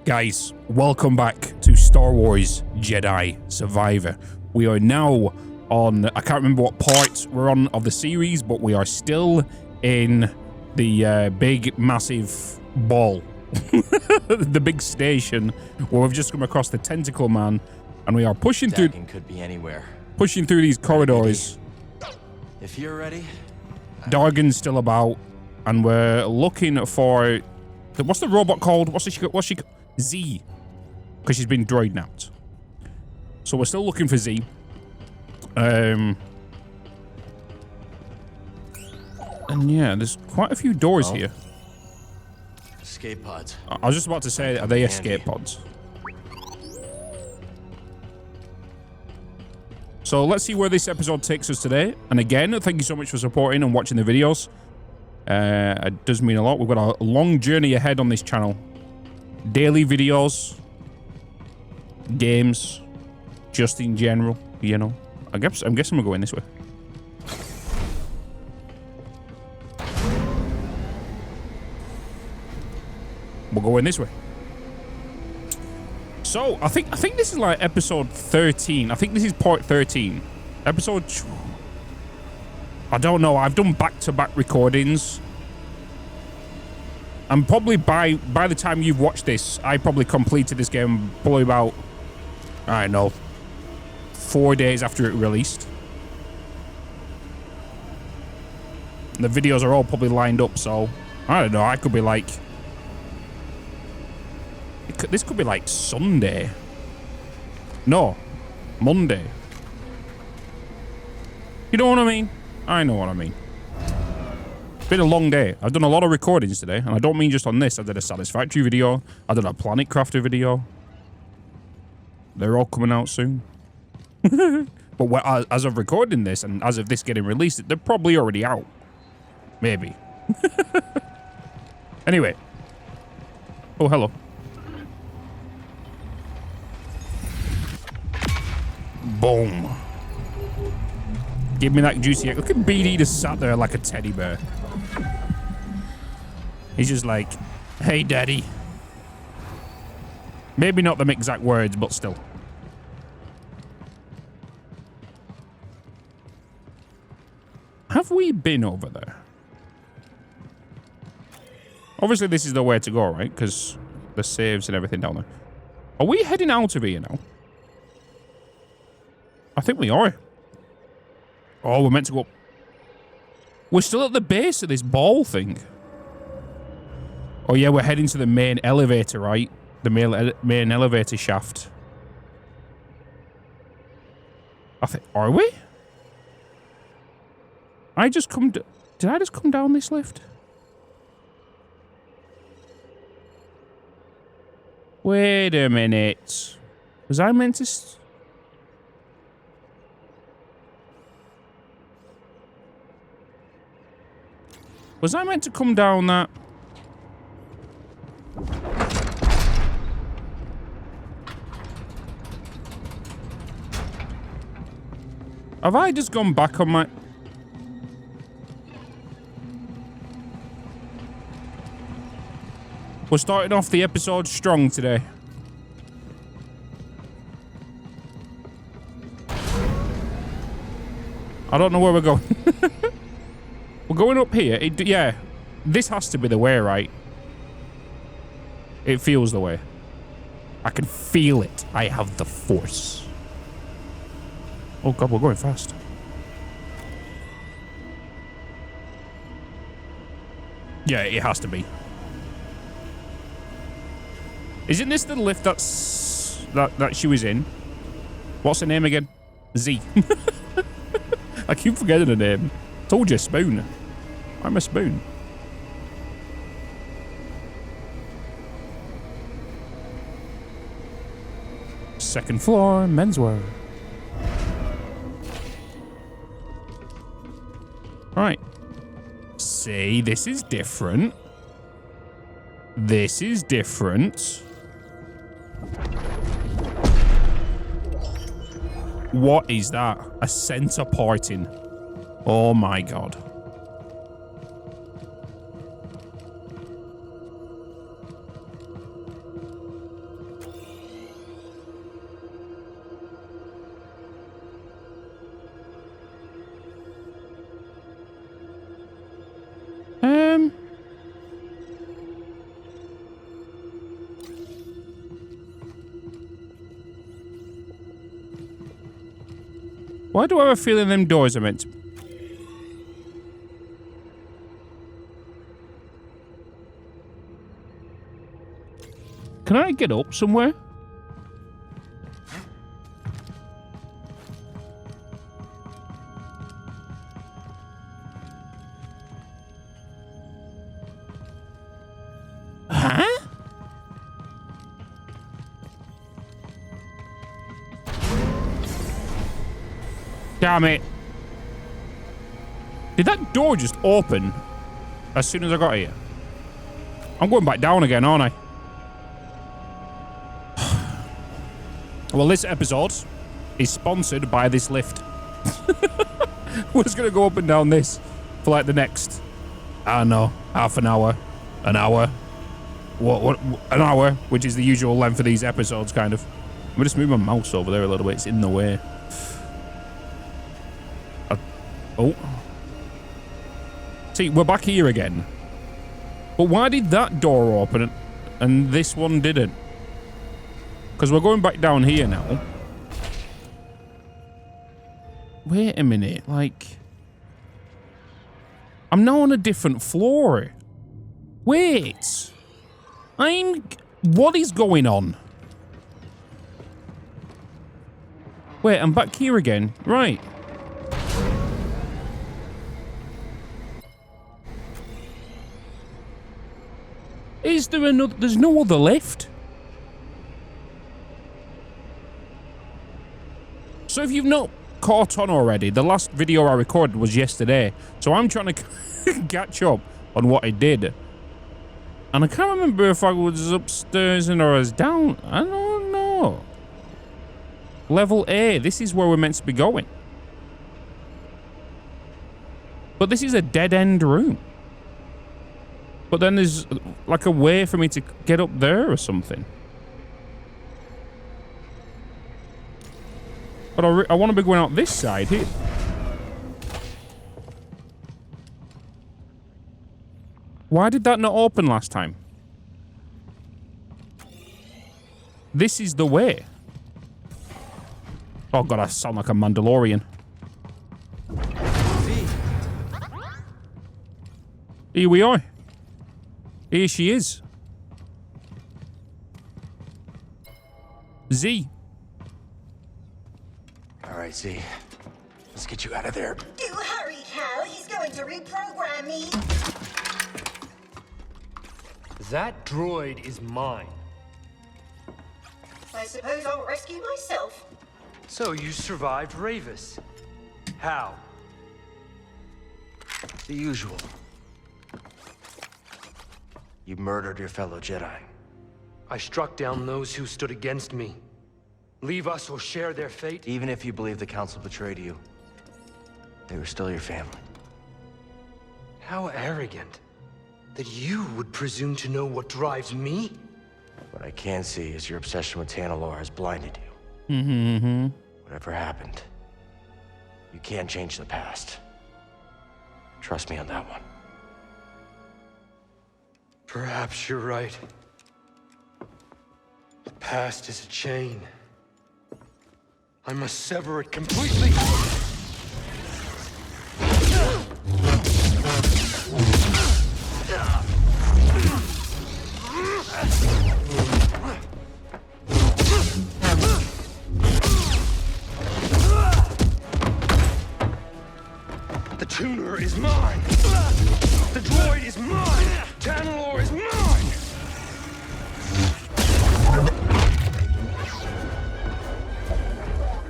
Guys, welcome back to Star Wars Jedi Survivor. We are now on, I can't remember what part we're on of the series, but we are still in the big, massive ball. The big station where we've just come across the Tentacle Man, and we are pushing through. Dagan could be anywhere. Pushing through these corridors. If you're ready. Dagan's still about, and we're looking for what's the robot called? What's she? Z, because she's been droided out. So we're still looking for Z. And yeah, there's quite a few doors here. Escape pods. I was just about to say, are they escape pods? So let's see where this episode takes us today. And again, thank you so much for supporting and watching the videos. It does mean a lot. We've got a long journey ahead on this channel. Daily videos, games, just in general, you know. I'm guessing we're going this way. We're going this way. So I think this is like episode 13. I think this is part 13. Episode. I don't know. I've done back-to-back recordings. And probably by the time you've watched this, I probably completed this game probably about, I don't know, 4 days after it released. The videos are all probably lined up, so I don't know. I could be like, this could be like Sunday. No, Monday. You know what I mean? I know what I mean. Been a long day. I've done a lot of recordings today, and I don't mean just on this. I did a Satisfactory video. I did a Planet Crafter video. They're all coming out soon. But as of recording this, and as of this getting released, they're probably already out. Maybe. Anyway. Oh, hello. Boom. Give me that juicy egg. Look at BD just sat there like a teddy bear. He's just like, hey, daddy. Maybe not them exact words, but still. Have we been over there? Obviously, this is the way to go, right? Because the saves and everything down there. Are we heading out of here now? I think we are. Oh, we're meant to go. We're still at the base of this ball thing. Oh, yeah, we're heading to the main elevator, right? The main elevator shaft. Are we? Did I just come down this lift? Wait a minute. Was I meant to... Was I meant to come down that? Have I just gone back on my... We're starting off the episode strong today. I don't know where we're going. We're going up here. Yeah, this has to be the way, right? It feels the way. I can feel it. I have the force. Oh god, we're going fast. Yeah, it has to be. Isn't this the lift that she was in? What's her name again? Z. I keep forgetting her name. Told you, Spoon. I'm a spoon. Second floor, menswear. Right. See, this is different. This is different. What is that? A center parting. Oh my god. Why do I have a feeling them doors are meant to... Can I get up somewhere? Huh? Damn it. Did that door just open as soon as I got here? I'm going back down again, aren't I? Well, this episode is sponsored by this lift. We're just going to go up and down this for like the next, I don't know, half an hour, an hour. What, an hour, which is the usual length for these episodes, kind of. I'm going to just move my mouse over there a little bit. It's in the way. Oh. See, we're back here again. But why did that door open and this one didn't? Because we're going back down here now. Wait a minute, like... I'm now on a different floor. Wait. What is going on? Wait, I'm back here again. Right. Is there another... There's no other lift? So if you've not caught on already, the last video I recorded was yesterday. So I'm trying to catch up on what I did. And I can't remember if I was upstairs and or I was down. I don't know. Level A. This is where we're meant to be going. But this is a dead-end room. But then there's like a way for me to get up there or something. But I want to be going out this side here. Why did that not open last time? This is the way. Oh god, I sound like a Mandalorian. Here we are. Here she is. Z. All right, Z. Let's get you out of there. Do hurry, Cal. He's going to reprogram me. That droid is mine. I suppose I'll rescue myself. So you survived Ravis. How? The usual. You murdered your fellow Jedi. I struck down those who stood against me. Leave us or share their fate? Even if you believe the Council betrayed you, they were still your family. How arrogant. That you would presume to know what drives me? What I can see is your obsession with Tanalorr has blinded you. Mm-hmm. Whatever happened, you can't change the past. Trust me on that one. Perhaps you're right. The past is a chain. I must sever it completely. The tuner is mine. The droid is mine. Tanalorr is mine.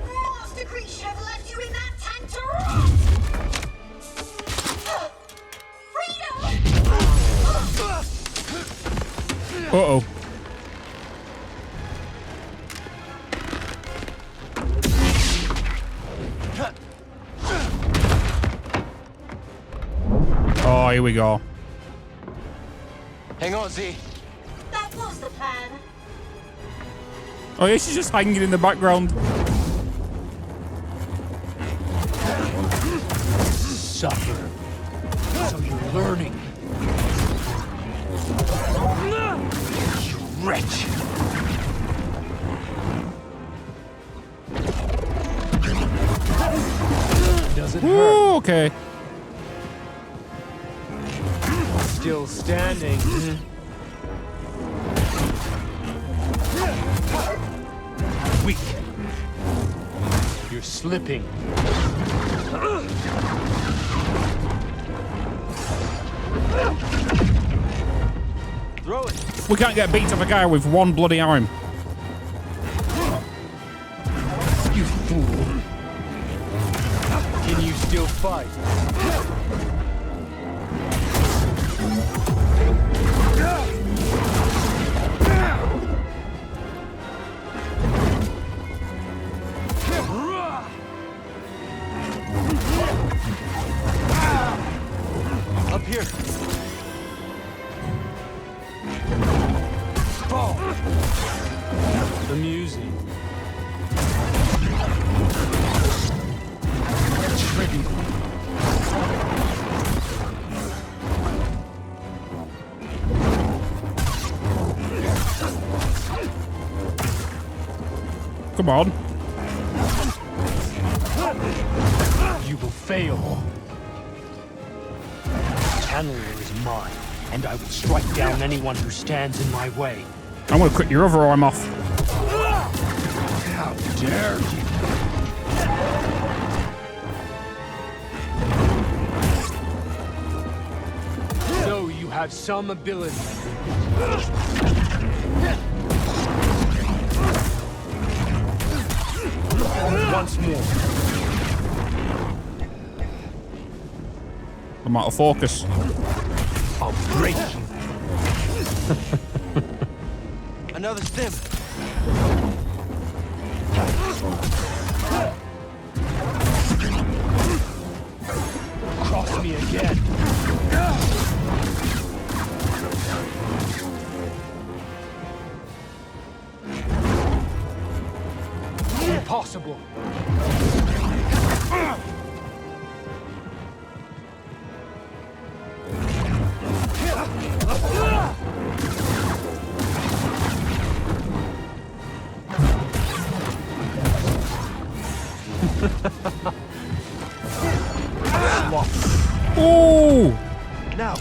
Master Creature have left you in that tank to rot. Freedom! Uh-oh. Oh, here we go. Hang on, Z. That was the plan. Oh, yeah, she's just hanging in the background. Suffer. So you're learning. You wretch. okay. Still standing. Weak. You're slipping. Throw it. We can't get beat up a guy with one bloody arm. You fool. Can you still fight? Up here. Fall. Amusing. Come on. You will fail. Channeler is mine, and I will strike down anyone who stands in my way. I'm gonna cut your other arm off. How dare you! So you have some ability. Once more. I'm out of focus. I'll break you. Another stim. Cross me again. Impossible. Oh! Now.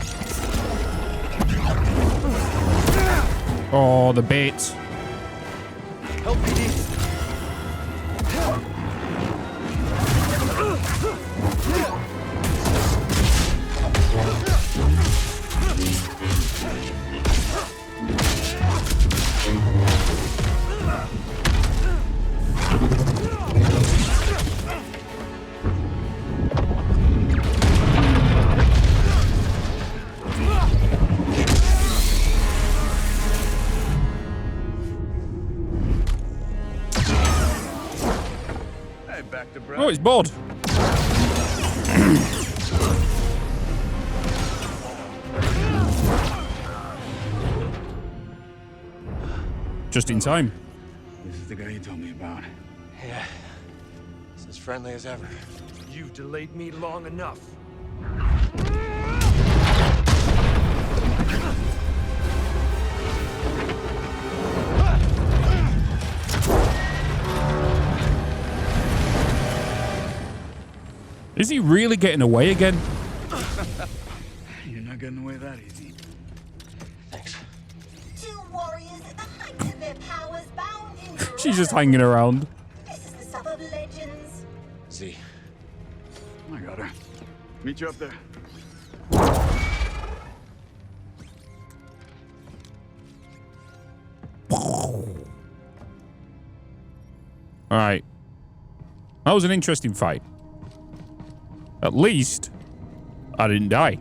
Oh, the bait. Help PD. Oh, it's bored. Just in time. This is the guy you told me about. Yeah. It's as friendly as ever. You've delayed me long enough. Is he really getting away again? You're not getting away that easy. Thanks. Two warriors at the height of their powers bound in She's just hanging around. This is the stuff of legends. Z. I got her. Meet you up there. All right. That was an interesting fight. At least, I didn't die.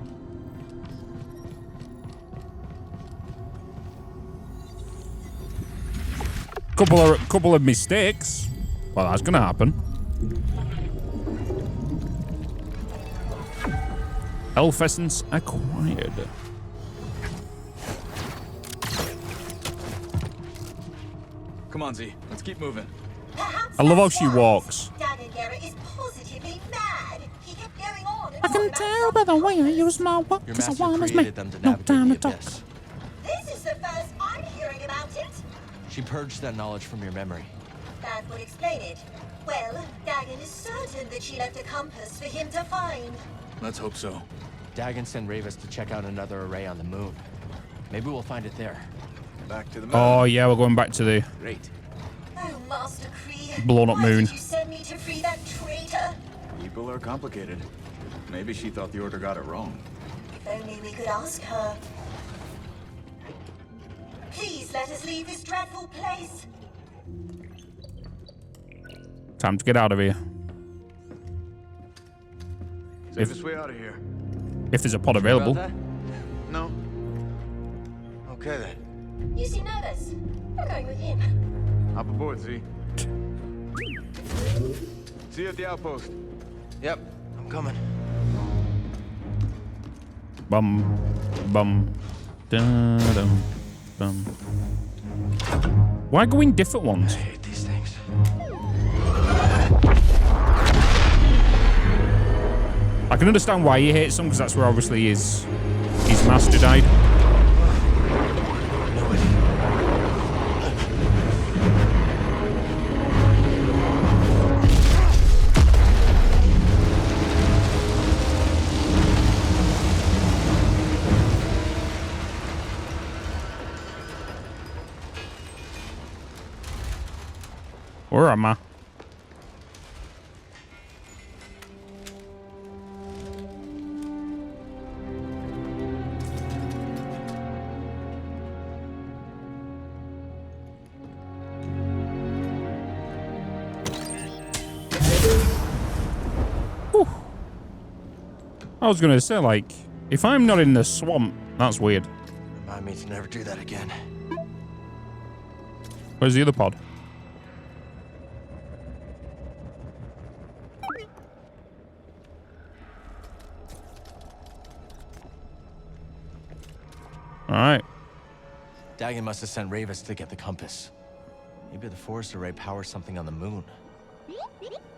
Couple of mistakes. Well, that's gonna happen. Elf essence acquired. Come on, Z. Let's keep moving. Perhaps I love how that's she why walks. Dagan Gera is positively mad. He kept going on and I on can about tell by the way I use my work, Your because I master want to created make them to no navigate time the to talk. abyss. This is the first I'm hearing about it. She purged that knowledge from your memory. That would explain it. Well, Dagan is certain that she left a compass for him to find. Let's hope so. Dagan sent Ravis to check out another array on the moon. Maybe we'll find it there. Back to the moon. Oh, yeah, we're going back to the Great. Oh, Master Kree. blown up Why moon. did you send me to free that traitor? People are complicated. Maybe she thought the Order got it wrong. If only we could ask her. Please let us leave this dreadful place. Time to get out of here. Safest way out of here. If there's a pod available. About that? No. Okay then. You seem nervous. I'm going with him. Hop aboard, Z. See you at the outpost. Yep, I'm coming. Bum, bum, dum, dum, bum. Why go in different ones? I hate these things. I can understand why he hates them, because that's where obviously his master died. Where am I? Whew. I was gonna say, like, if I'm not in the swamp, that's weird. Remind me to never do that again. Where's the other pod? Alright. Dagan must have sent Ravis to get the compass. Maybe the forest array powers something on the moon.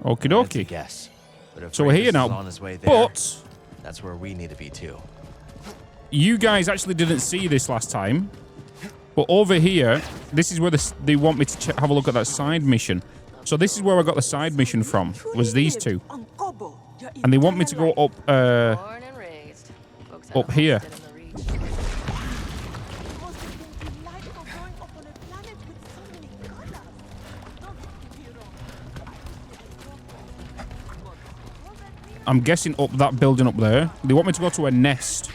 Okie That's a dokie. guess. But if So we're Ravis here is now. on his way there, But that's where we need to be too. you guys actually didn't see this last time. But over here, this is where they want me to have a look at that side mission. So this is where I got the side mission from, was these two. And they want me to go up Born and raised. Folks had up a here. homestead in the reach. I'm guessing up that building up there. They want me to go to a nest.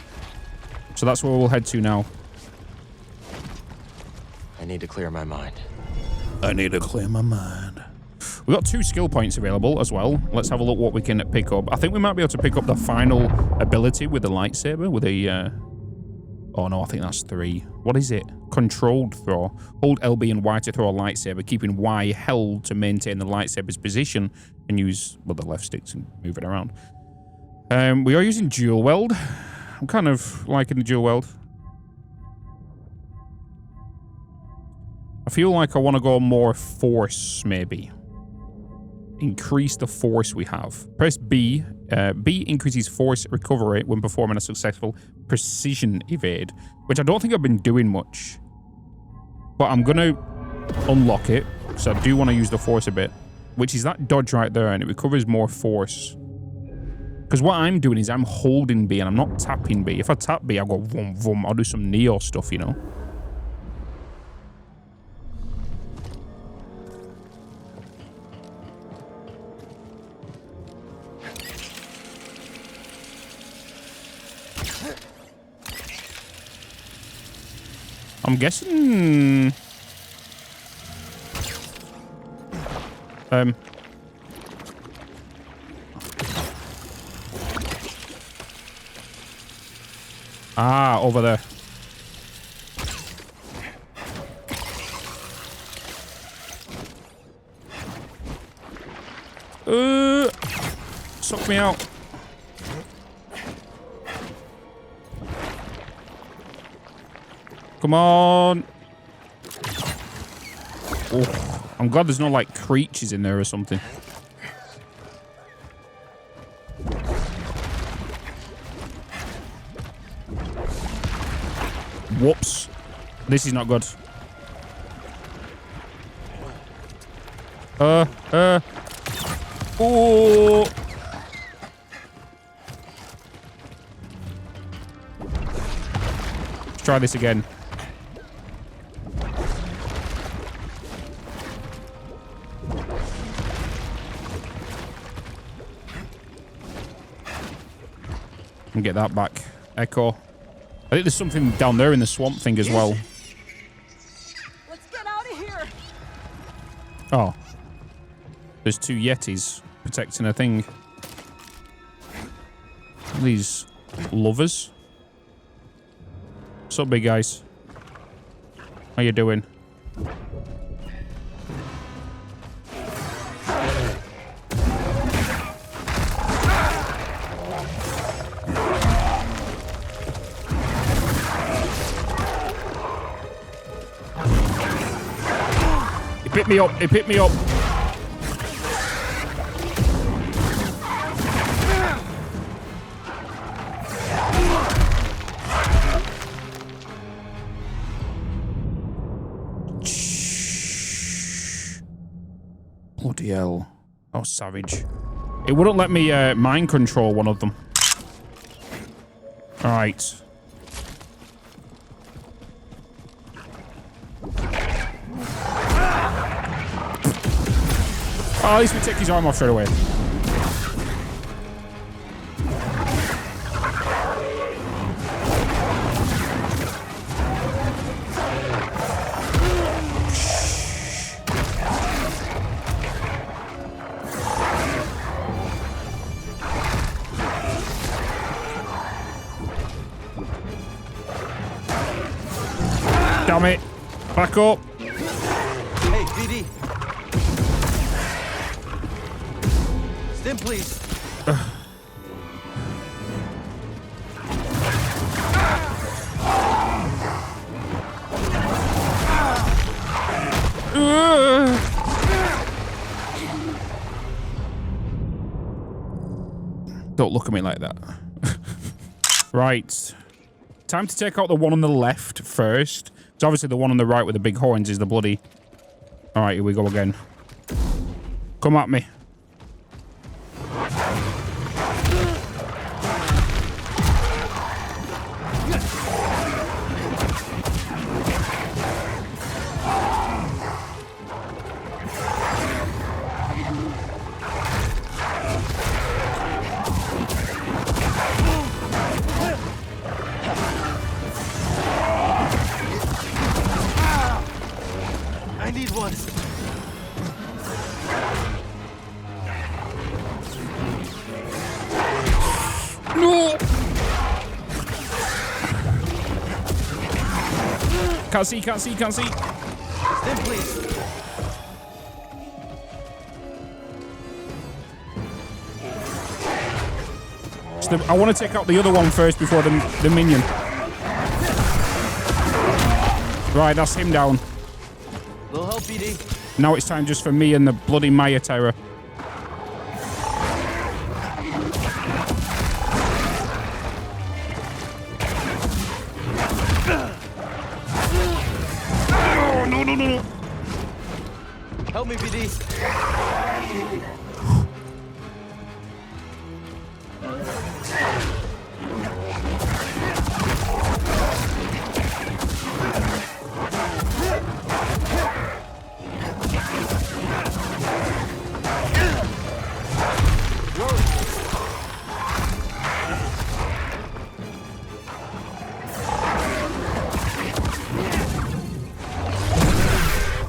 So that's where we'll head to now. I need to clear my mind. I need to clear my mind. We've got 2 skill points available as well. Let's have a look what we can pick up. I think we might be able to pick up the final ability with the lightsaber, with a... Oh no, I think that's 3. What is it? Controlled throw. Hold LB and Y to throw a lightsaber, keeping Y held to maintain the lightsaber's position, and use, well, the left stick to move it around. We are using dual weld. I'm kind of liking the dual weld. I feel like I want to go more force, maybe. Increase the force we have. Press B. B increases force recovery when performing a successful precision evade, which I don't think I've been doing much. But I'm going to unlock it, so I do want to use the force a bit, which is that dodge right there, and it recovers more force. Because what I'm doing is I'm holding B and I'm not tapping B. If I tap B, I'll go vroom, vroom. I'll do some Neo stuff, you know? I'm guessing... Ah, over there. Suck me out. Come on. Oh, I'm glad there's no, like, creatures in there or something. Whoops. This is not good. Oh. Let's try this again. And get that back. Echo. I think there's something down there in the swamp thing as well. Let's get out of here. Oh. There's 2 Yetis protecting a thing. These lovers. What's up, big guys? How you doing? He picked me up. He picked me up. Bloody hell. Oh, savage. It wouldn't let me mind control one of them. Alright. Oh, at least we take his arm off straight away. Damn it. Back up. Hey, BD. Stim, please. Don't look at me like that. Right. Time to take out the one on the left first. It's obviously the one on the right with the big horns is the bloody... Alright, here we go again. Come at me. I need one. No! Can't see, can't see, can't see. Stim, please. I want to take out the other one first before the minion. Right, that's him down. Little help, BD. Now it's time just for me and the bloody Maya Terror. Oh, no, no, no, no. Help me, BD.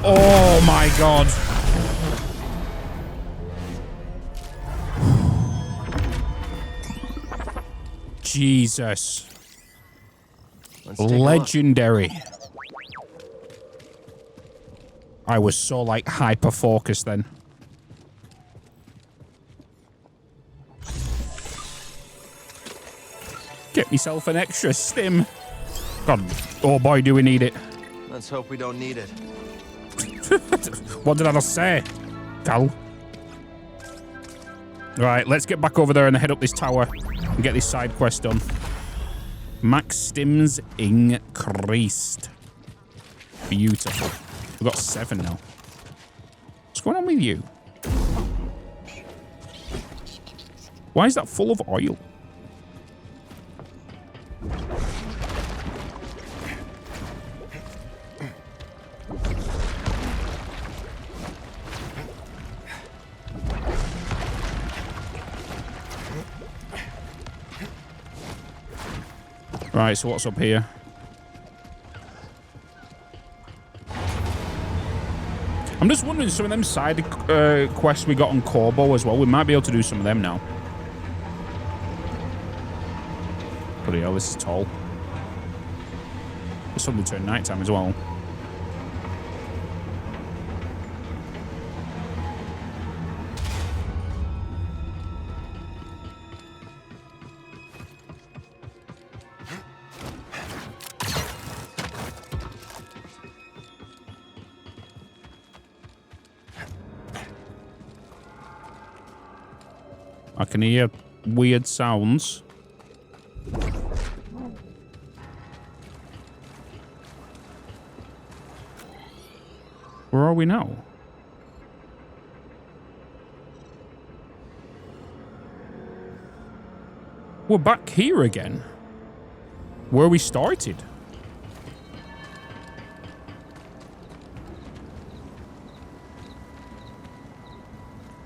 Oh my god. Jesus. Legendary. I was so like hyper focused then. Get myself an extra stim. God, oh boy, do we need it. Let's hope we don't need it. What did I just say, Cal? Right, let's get back over there and head up this tower and get this side quest done. Max stims increased. Beautiful. We've got 7 now. What's going on with you? Why is that full of oil? Right, so what's up here? I'm just wondering, some of them side quests we got on Corbo as well, we might be able to do some of them now. Bloody hell, this is tall. It's suddenly turned nighttime as well. I can hear weird sounds. Where are we now? We're back here again. Where we started.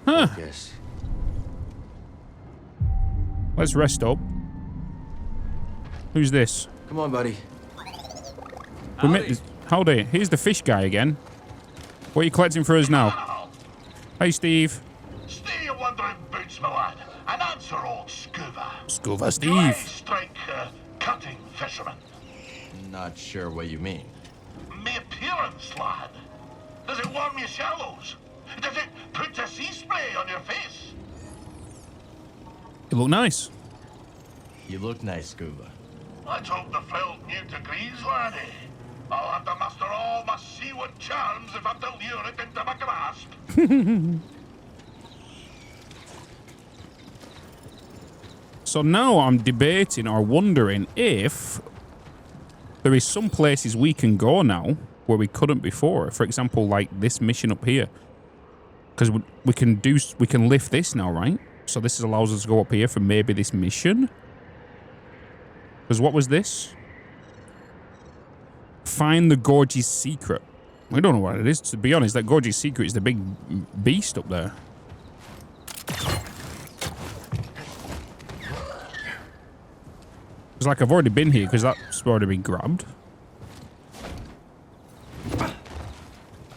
Huh. Yes. Let's rest up. Who's this? Come on, buddy. We met this. Howdy. Here's the fish guy again. What are you collecting for us now? Hey, Steve. Stay your wandering boots, my lad, and answer old Scuba. Scuba Do I Steve. strike cutting fisherman? Not sure what you mean. My appearance, lad. Does it warm your shallows? Does it put a sea spray on your face? You look nice. You look nice, Scuba. Let's hope the fell's new degrees, laddie. I'll have to master all my seaward charms if I'm to lure it into my grasp. So now I'm debating or wondering if there is some places we can go now where we couldn't before. For example, like this mission up here. Because we can lift this now, right? So this allows us to go up here for maybe this mission. Because what was this? Find the Gorge's secret. We don't know what it is. To be honest, that Gorge's secret is the big beast up there. It's like I've already been here because that's already been grabbed.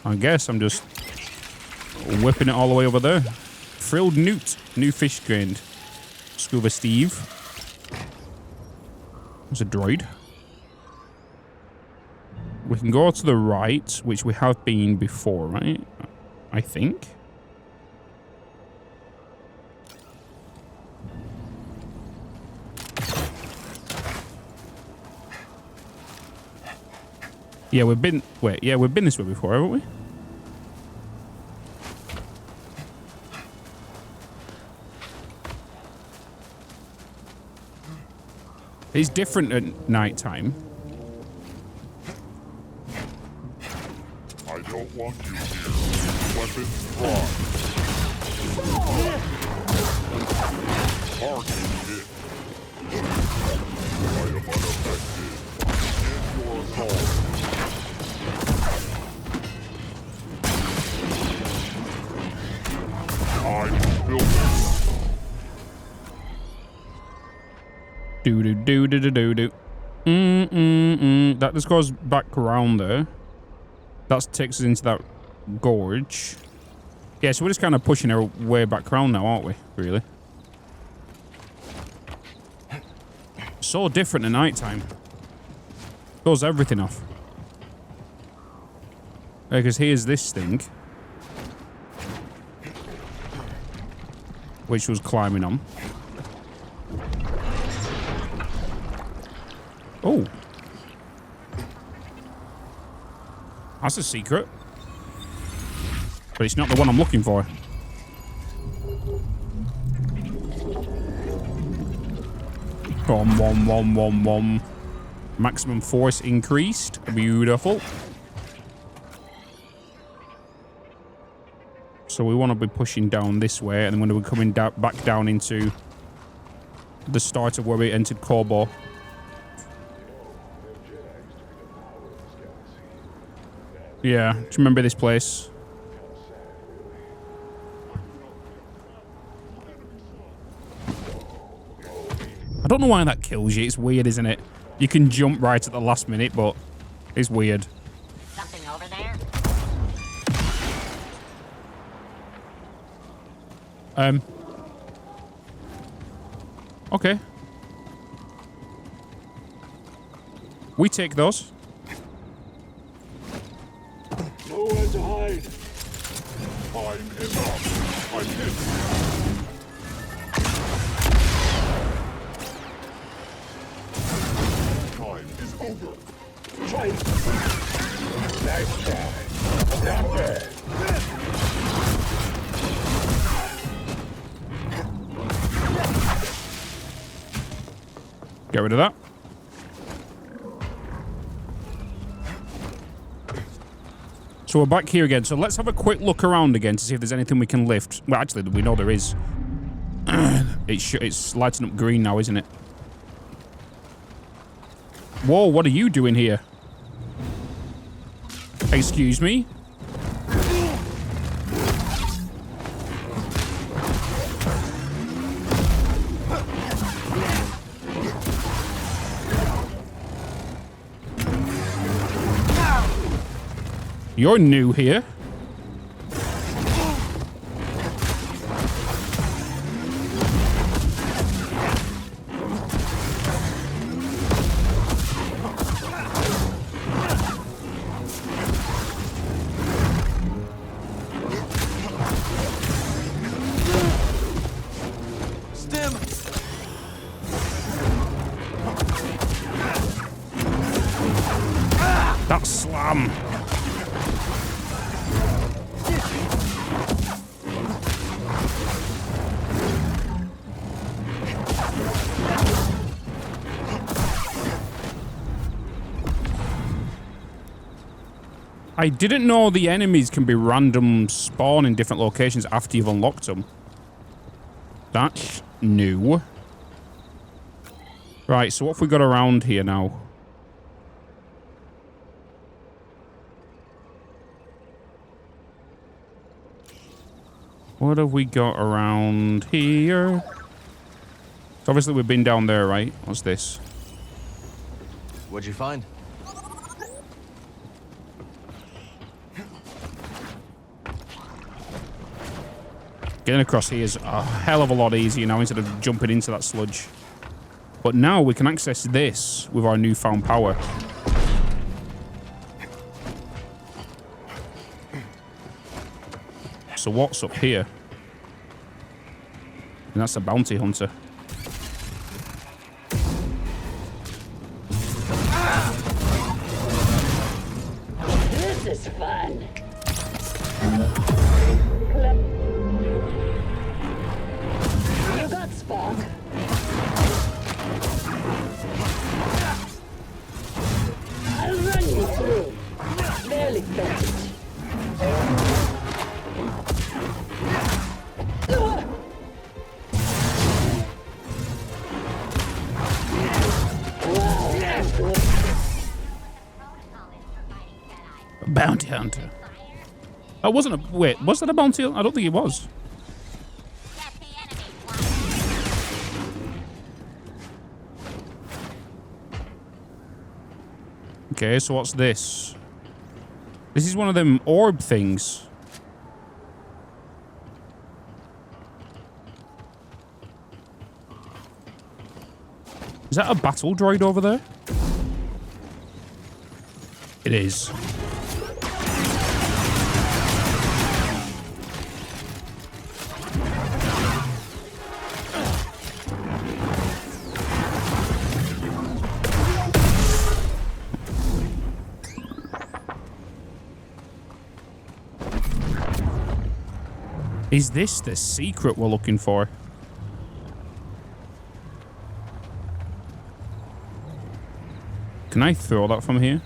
I guess I'm just whipping it all the way over there. Frilled newt. New fish grained. Scuba Steve. There's a droid. We can go to the right, which we have been before, right? I think. Yeah, we've been... Wait, yeah, we've been this way before, haven't we? It's different at night time. I don't want you here. Weapons drawn. Target hit. I am unaffected. End your assault. I built it. Do. That just goes back around there. That takes us into that gorge. Yeah, so we're just kind of pushing our way back around now, aren't we? Really? So different at night time. Throws everything off. Because here's this thing. Which was climbing on. Oh. That's a secret. But it's not the one I'm looking for. Bom. Maximum force increased. Beautiful. So we want to be pushing down this way, and then when we're coming back down into the start of where we entered Corbo. Yeah, do you remember this place? I don't know why that kills you. It's weird, isn't it? You can jump right at the last minute, but it's weird. Something over there? Okay. We take those. Nowhere to hide. I'm enough. I'm in. Time is over. Try it. Nice try. Not bad. Get rid of that. So we're back here again. So let's have a quick look around again to see if there's anything we can lift. Well, actually, we know there is. It's lighting up green now, isn't it? Whoa, what are you doing here? Excuse me? You're new here. That slam. I didn't know the enemies can be random spawn in different locations after you've unlocked them. That's new. Right, so what have we got around here now? What have we got around here? So obviously we've been down there, right? What's this? What'd you find? Getting across here is a hell of a lot easier now instead of jumping into that sludge. But now we can access this with our newfound power. So what's up here? And that's a bounty hunter. This is fun. You got Spock. I'll run you through. Barely fetched. Bounty hunter. Oh, wasn't a... Wait, was that a bounty hunter? I don't think it was. Okay, so what's this? This is one of them orb things. Is that a battle droid over there? It is. Is this the secret we're looking for? Can I throw that from here?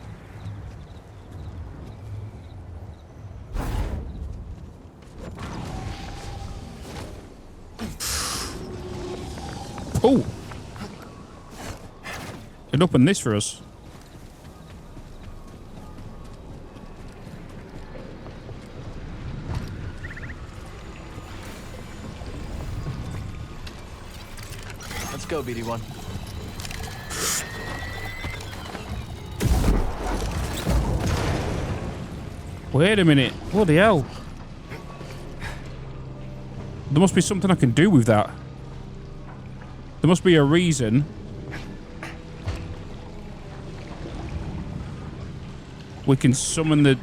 Oh! It opened this for us. Let's go, BD1. Wait a minute. Bloody hell. There must be something I can do with that. There must be a reason. We can summon the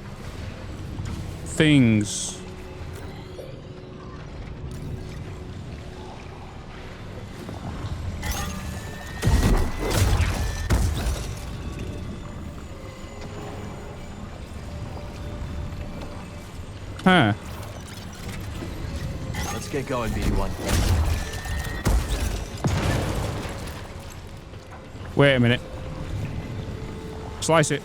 things. Huh. Let's get going, BD1. Wait a minute. Slice it.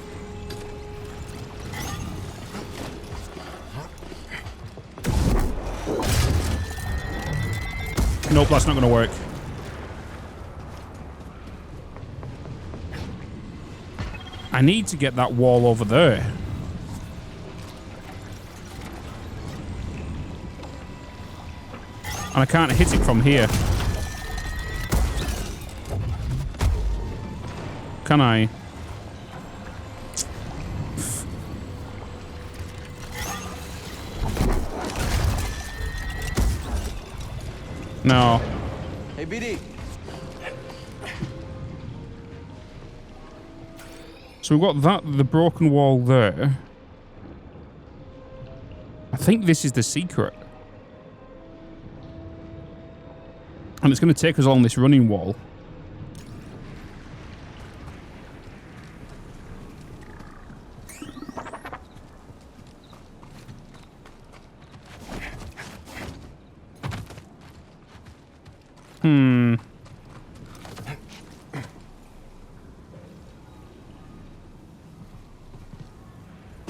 Nope, that's not going to work. I need to get that wall over there. And I can't hit it from here. Can I? No. Hey, BD. So we've got that, the broken wall there. I think this is the secret. And it's going to take us along this running wall.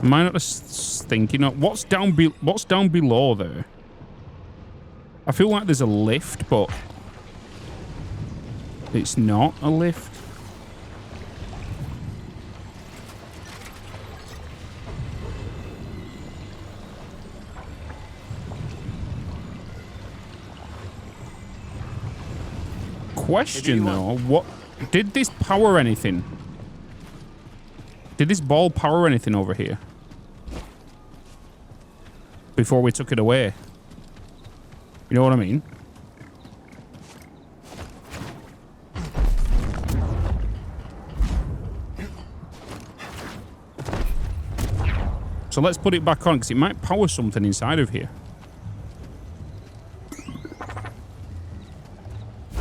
Am I not just thinking of what's down below there? I feel like there's a lift, but it's not a lift. Question though, what did this power anything? Did this ball power anything over here? Before we took it away. You know what I mean? So let's put it back on, because it might power something inside of here.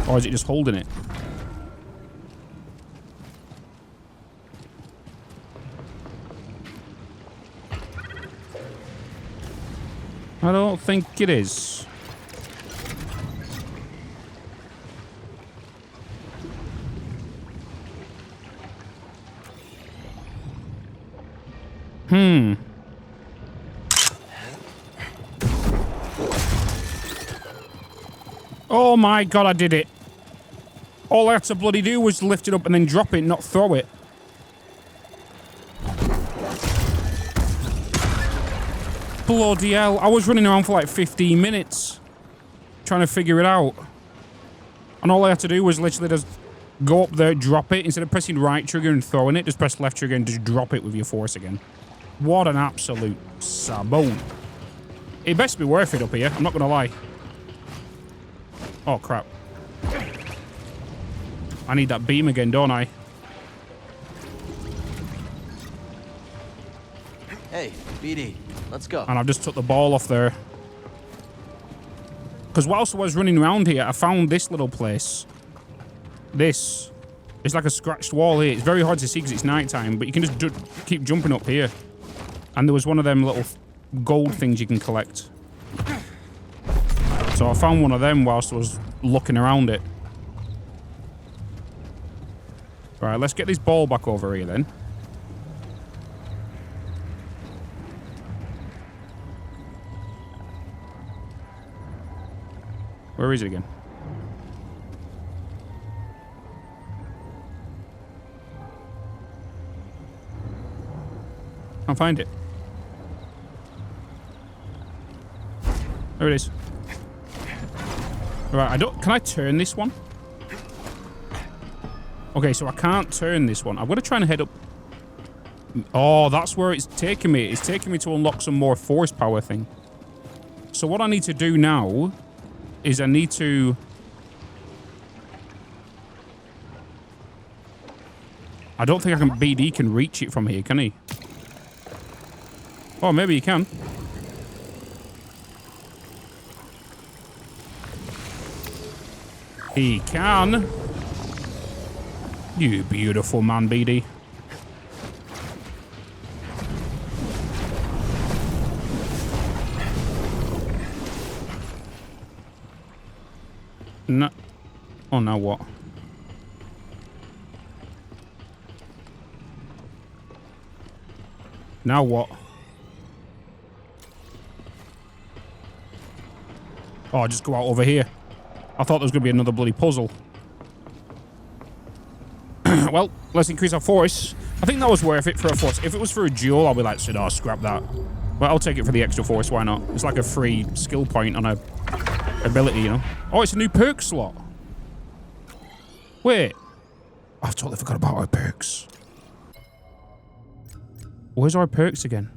Or is it just holding it? I don't think it is. Oh my god, I did it. All I had to bloody do was lift it up and then drop it, not throw it. Bloody hell. I was running around for like 15 minutes trying to figure it out. And all I had to do was literally just go up there, drop it. Instead of pressing right trigger and throwing it, just press left trigger and just drop it with your force again. What an absolute sabone. It best be worth it up here, I'm not going to lie. Oh, crap. I need that beam again, don't I? Hey, BD, let's go. And I've just took the ball off there. Because whilst I was running around here, I found this little place. This. It's like a scratched wall here. It's very hard to see because it's nighttime, but you can just keep jumping up here. And there was one of them little gold things you can collect. So I found one of them whilst I was looking around it. Right, let's get this ball back over here then. Where is it again? Can't find it. There it is. Right, can I turn this one? Okay, so I can't turn this one. I'm going to try and head up. Oh, that's where it's taking me. It's taking me to unlock some more force power thing. So what I need to do now is I need to... I don't think BD can reach it from here, can he? Oh, maybe he can. He can. You beautiful man, BD. No. Oh, now what? Now what? Oh, just go out over here. I thought there was going to be another bloody puzzle. Well, let's increase our force. I think that was worth it for a force. If it was for a duel, I'll be like, oh, scrap that. But I'll take it for the extra force. Why not? It's like a free skill point on a ability, you know? Oh, it's a new perk slot. Wait. I've totally forgot about our perks. Where's our perks again?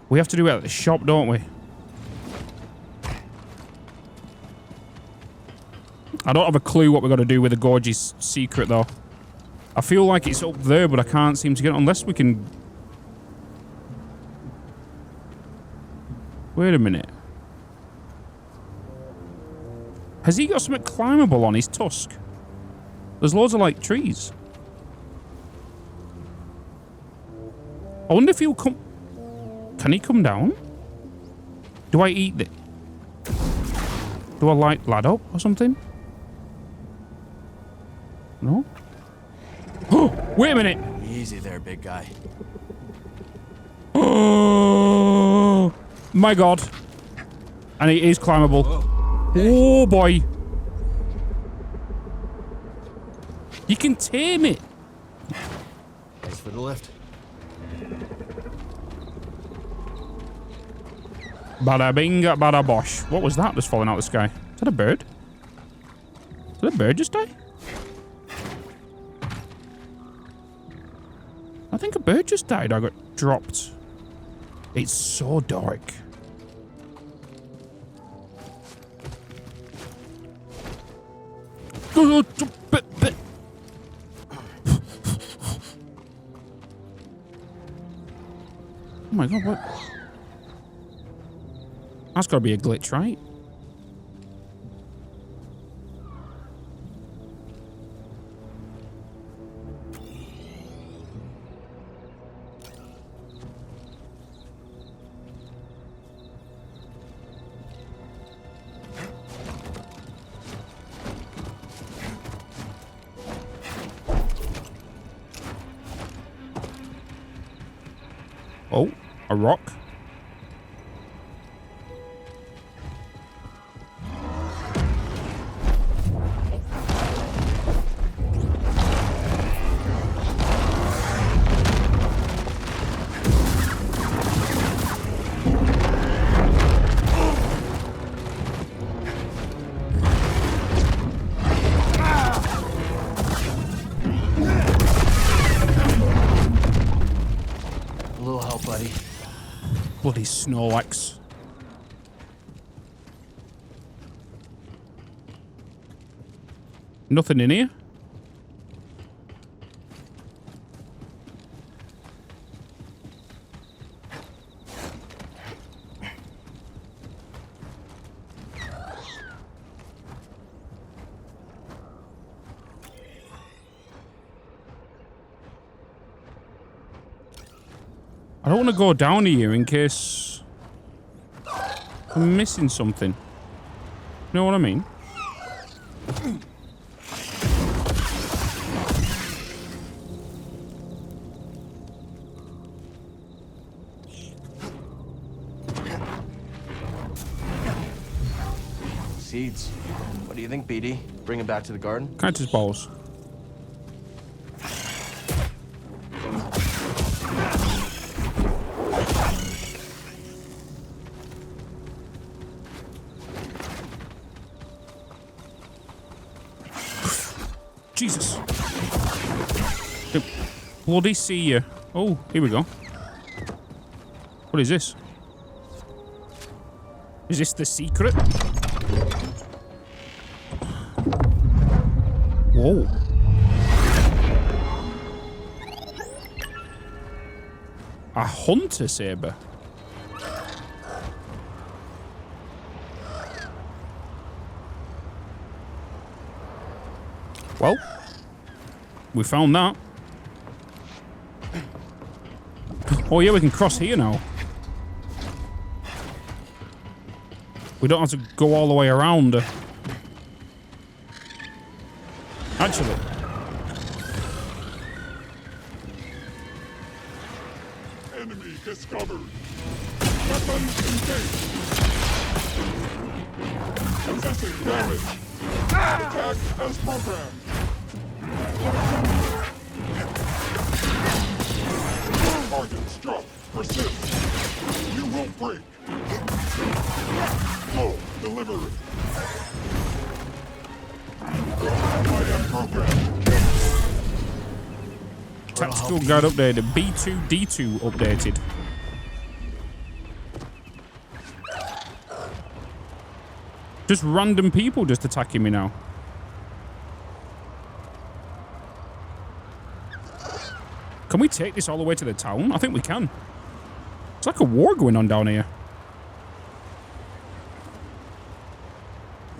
We have to do it at the shop, don't we? I don't have a clue what we're going to do with the Gorge's secret, though. I feel like it's up there, but I can't seem to get it unless we can... Wait a minute. Has he got something climbable on his tusk? There's loads of, like, trees. I wonder if he'll come... Can he come down? Do I eat it? Do I, like, lad up or something? No? Oh, wait a minute. Easy there, big guy. Oh, my God. And it is climbable. Oh, boy. You can tame it. Thanks for the lift. Bada bing, bada bosh. What was that just falling out of the sky? Is that a bird? Did a bird just die? I think a bird just died. I got dropped. It's so dark. Oh my God, what? That's got to be a glitch, right? Oh, a rock. Bloody Snorlax. Nothing in here. I don't want to go down here in case I'm missing something. You know what I mean? Seeds. What do you think, BD? Bring them back to the garden? Cactus balls. Jesus. Bloody see you. Oh, here we go. What is this? Is this the secret? Whoa. A hunter saber. Well, we found that. Oh yeah, we can cross here now. We don't have to go all the way around. Actually. Enemy discovered. Weapons engaged. Possessing damage. Attack as programmed. Target struck. Persist. You will break. Oh, delivery. I am programmed. Tactical guide updated. B2, D2 updated. Just random people just attacking me now. Can we take this all the way to the town? I think we can. It's like a war going on down here.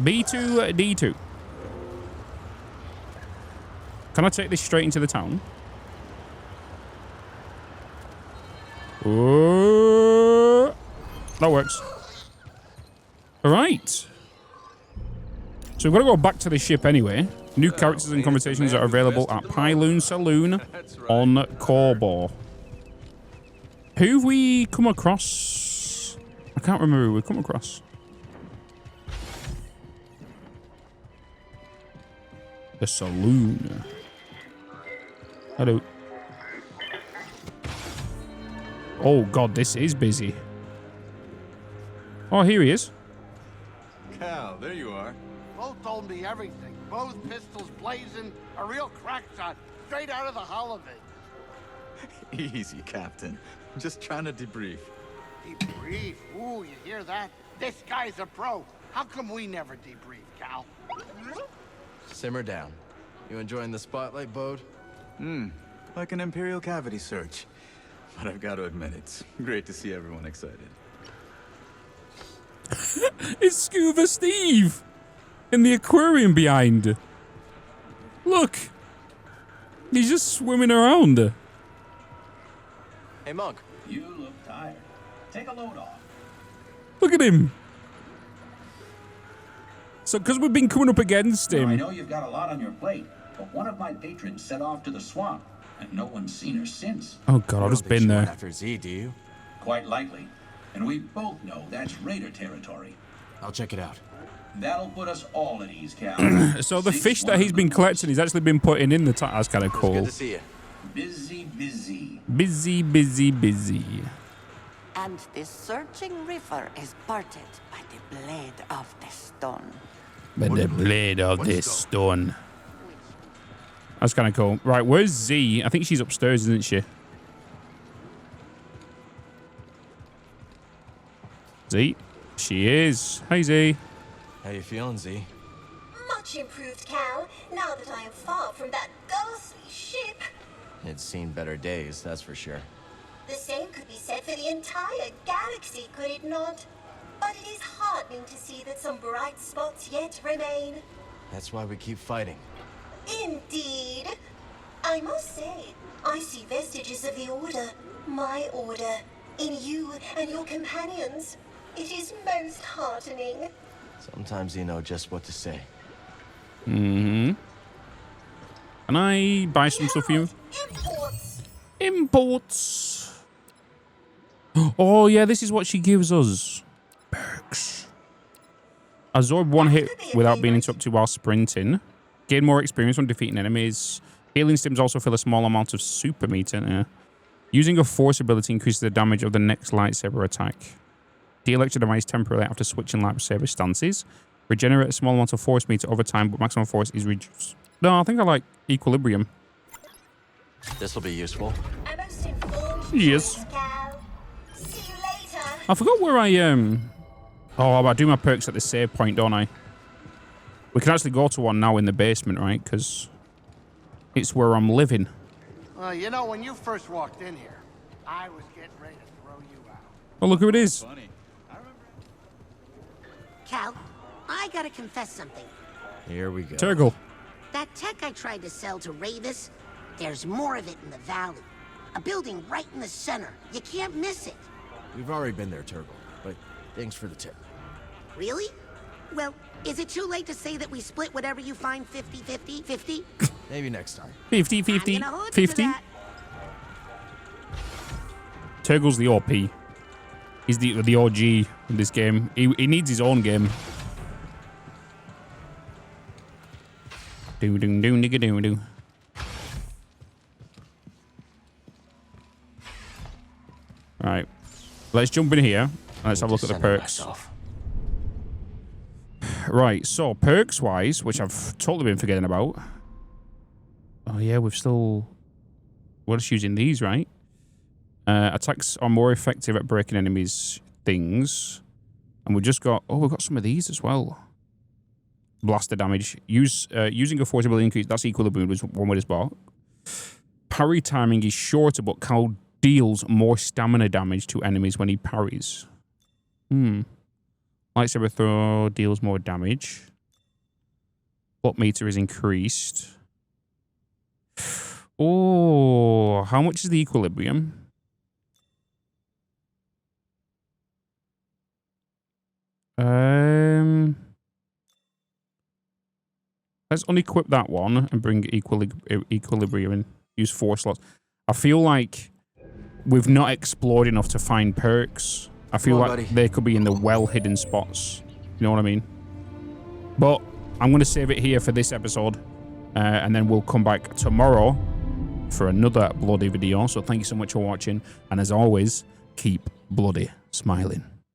B2, D2. Can I take this straight into the town? Oh, that works. All right. So we've got to go back to the ship anyway. New characters and conversations are available at Pyloon Saloon on Korbor. Who have we come across? I can't remember who we've come across. The saloon. Hello. Oh god, this is busy. Oh, here he is. Cal, there you are. Both told me everything. Both pistols blazing, a real crack shot, straight out of the Hall of It. Easy, Captain. I'm just trying to debrief. Debrief? Ooh, you hear that? This guy's a pro. How come we never debrief, Cal? Simmer down. You enjoying the spotlight, Bode? Like an Imperial cavity search. But I've got to admit, it's great to see everyone excited. It's Scuba Steve in the aquarium behind. Look. He's just swimming around. Hey, Monk. You look tired. Take a load off. Look at him. So, because we've been coming up against him. Now, I know you've got a lot on your plate, but one of my patrons set off to the swamp, and no one's seen her since. Oh God, I've just been there. After Z, do you? Quite likely. And we both know that's Raider territory. I'll check it out. That'll put us all at ease, Cal. So the fish that he's been collecting, he's actually been putting in the tank. That's kind of cool. Good to see you. Busy, busy. Busy, busy, busy. And the surging river is parted by the blade of the stone. By the blade of this stone. That's kind of cool. Right, where's Z? I think she's upstairs, isn't she? Z? She is. Hey, Z. How you feeling, Z? Much improved, Cal, now that I am far from that ghastly ship. It's seen better days, that's for sure. The same could be said for the entire galaxy, could it not? But it is heartening to see that some bright spots yet remain. That's why we keep fighting. Indeed. I must say, I see vestiges of the Order, my Order, in you and your companions. It is most heartening. Sometimes you know just what to say. Mm-hmm. Can I buy some stuff for you? Imports. Imports. Oh, yeah, this is what she gives us. Perks. Absorb one hit without being interrupted while sprinting. Gain more experience when defeating enemies. Healing stims also fill a small amount of super meter. Yeah. Using a force ability increases the damage of the next lightsaber attack. Deal extra damage temporarily after switching lightsaber stances. Regenerate a small amount of force meter over time, but maximum force is reduced. No, I think I like equilibrium. This will be useful. Yes. I forgot where I Oh, I do my perks at the save point, don't I? We can actually go to one now in the basement, right? Because it's where I'm living. Well, you know, when you first walked in here, I was getting ready to throw you out. Oh, look who it is. Cal, I gotta confess something. Here we go. Turgle. That tech I tried to sell to Ravis, there's more of it in the valley. A building right in the center. You can't miss it. We've already been there, Turgle, but thanks for the tip. Really? Well, is it too late to say that we split whatever you find 50-50? 50? Maybe next time. 50-50. 50. Turgle's the OP. He's the OG in this game. He needs his own game. Do do do nigga do do. Right. Let's jump in here. Let's have a look at the perks. Right, so perks-wise, which I've totally been forgetting about. Oh, yeah, we're just using these, right? Attacks are more effective at breaking enemies' things. And we've just got... Oh, we've got some of these as well. Blaster damage. Using a force ability increase, that's equilibrium, was one with his bot. Parry timing is shorter, but Cal deals more stamina damage to enemies when he parries. Lightsaber throw deals more damage. Plot meter is increased. Oh, how much is the equilibrium? Let's unequip that one and bring equilibrium in. Use 4 slots. I feel like we've not explored enough to find perks. I feel like they could be in the well-hidden spots. You know what I mean? But I'm going to save it here for this episode. And then we'll come back tomorrow for another bloody video. So thank you so much for watching. And as always, keep bloody smiling.